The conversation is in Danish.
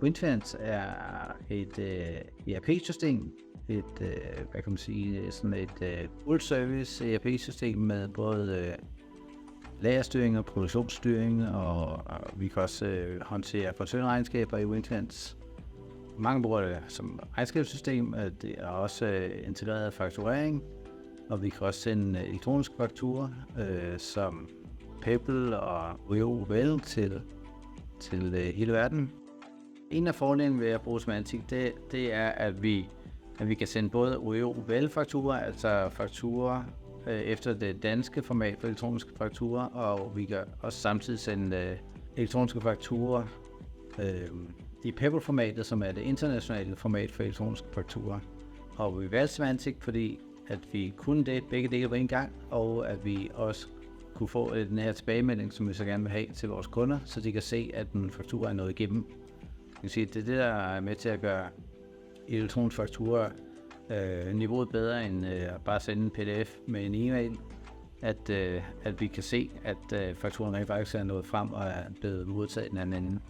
Windfence er et ERP-system, hvad kan man sige, sådan et full-service ERP-system med både lagerstyring og produktionsstyring, og vi kan også håndtere koncernregnskaber i Windfence. Mange bruger det som regnskabssystem, det er også integreret fakturering, og vi kan også sende elektroniske fakturer som PayPal og UOL til hele verden. En af fordelene ved at bruge Symantec, det er, at vi kan sende både UOL-fakturer, altså fakturer efter det danske format for elektroniske fakturer, og vi kan også samtidig sende elektroniske fakturer i PayPal-formatet, som er det internationale format for elektroniske fakturer. Og vi valgte Symantec, fordi at vi kunne begge dele på en gang, og at vi også kunne få den her tilbagemelding, som vi så gerne vil have til vores kunder, så de kan se, at en faktura er nået igennem. Jeg kan sige, at det er det, der er med til at gøre elektroniske fakturer niveauet bedre end bare at sende en pdf med en e-mail, at vi kan se, at fakturen rent faktisk er nået frem og er blevet modtaget den anden ende.